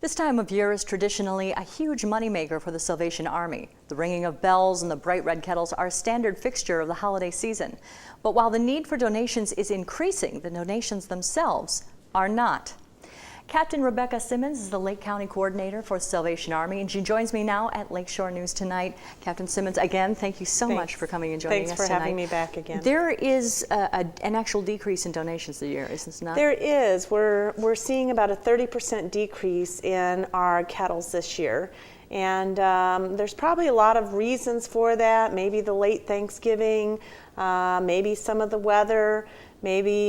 This time of year is traditionally a huge moneymaker for the Salvation Army. The ringing of bells and the bright red kettles are a standard fixture of the holiday season. But while the need for donations is increasing, the donations themselves are not. Captain Rebecca Simmons is the Lake County Coordinator for the Salvation Army, and she joins me now at Lakeshore News Tonight. Captain Simmons, again, thank you so much for coming and joining us tonight. Thanks for having me back again. There is an actual decrease in donations this year, isn't there not? There is. We're seeing about a 30% decrease in our kettles this year. And there's probably a lot of reasons for that. Maybe the late Thanksgiving, maybe some of the weather. Maybe,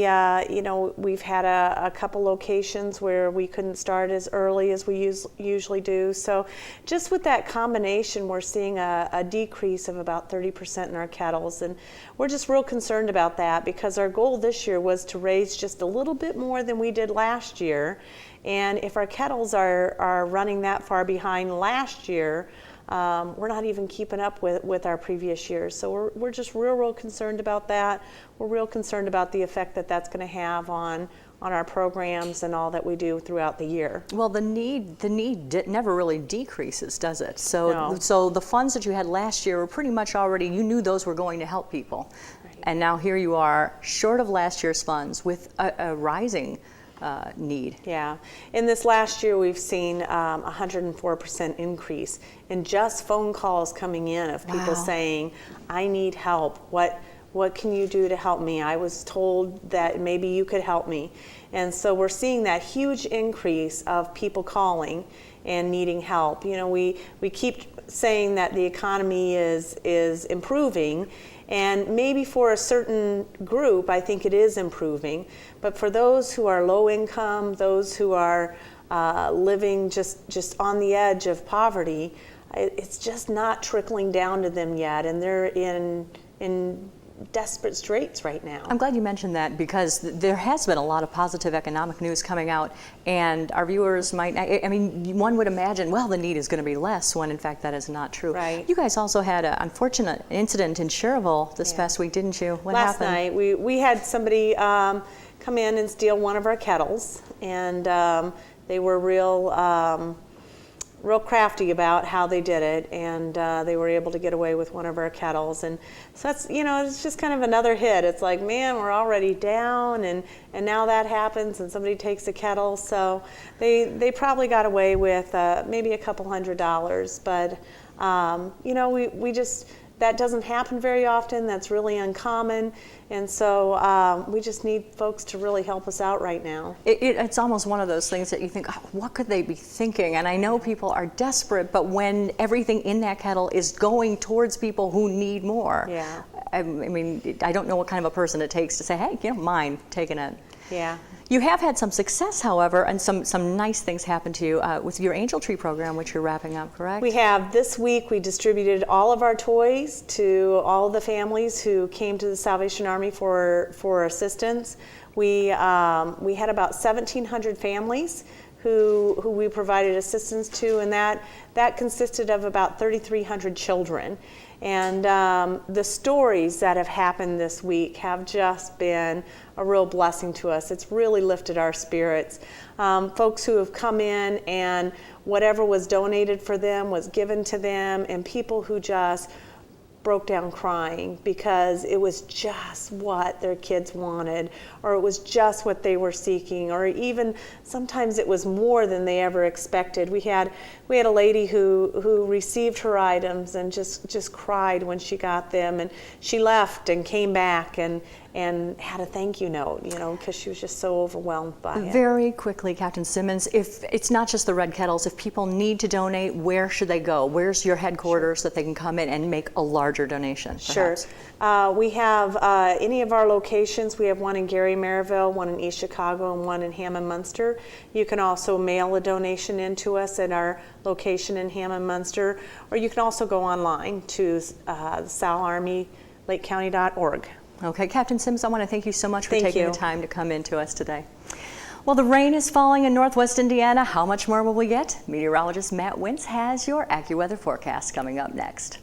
we've had a couple locations where we couldn't start as early as we usually do. So just with that combination, we're seeing a decrease of about 30% in our kettles. And we're just real concerned about that because our goal this year was to raise just a little bit more than we did last year. And if our kettles are running that far behind last year, we're not even keeping up with our previous years. So we're just real concerned about that. We're real concerned about the effect that that's going to have on our programs and all that we do throughout the year. Well, the need never really decreases, does it? So, No. So the funds that you had last year were pretty much already, you knew those were going to help people. Right. And now here you are, short of last year's funds with a rising need. Yeah. In this last year, we've seen 104% increase in just phone calls coming in of people saying, I need help. What can you do to help me? I was told that maybe you could help me. And so we're seeing that huge increase of people calling and needing help. You know, we keep saying that the economy is improving, and maybe for a certain group, I think it is improving. But for those who are low income, those who are living just on the edge of poverty, it's just not trickling down to them yet, and they're in desperate straits right now. I'm glad you mentioned that because there has been a lot of positive economic news coming out, and our viewers might, one would imagine, well, the need is going to be less when in fact that is not true. Right. You guys also had an unfortunate incident in Cherville this past week, didn't you? What Last happened? night, we had somebody come in and steal one of our kettles, and they were real crafty about how they did it, and they were able to get away with one of our kettles. And so that's, it's just kind of another hit. It's like, man, we're already down, and now that happens and somebody takes a kettle. So they probably got away with maybe a couple $100, but we just, that doesn't happen very often. That's really uncommon. And so we just need folks to really help us out right now. It's almost one of those things that you think, oh, what could they be thinking? And I know people are desperate, but when everything in that kettle is going towards people who need more, yeah. I don't know what kind of a person it takes to say, hey, you don't mind taking it. Yeah. You have had some success, however, and some nice things happen to you with your Angel Tree program, which you're wrapping up, correct? We have. This week we distributed all of our toys to all the families who came to the Salvation Army for assistance. We had about 1,700 families who we provided assistance to, and that consisted of about 3,300 children. And the stories that have happened this week have just been a real blessing to us. It's really lifted our spirits. Folks who have come in and whatever was donated for them was given to them, and people who just broke down crying because it was just what their kids wanted, or it was just what they were seeking, or even sometimes it was more than they ever expected. We had a lady who received her items and just cried when she got them, and she left and came back and had a thank you note, because she was just so overwhelmed by it. Very quickly, Captain Simmons, if it's not just the red kettles, if people need to donate, where should they go? Where's your headquarters that they can come in and make a larger donation? Perhaps? Sure. We have any of our locations. We have one in Gary, Maryville, one in East Chicago, and one in Hammond, Munster. You can also mail a donation in to us at our location in Hammond, Munster, or you can also go online to salarmylakecounty.org. Okay, Captain Simmons, I want to thank you so much for taking the time to come in to us today. Well, the rain is falling in northwest Indiana. How much more will we get? Meteorologist Matt Wintz has your AccuWeather forecast coming up next.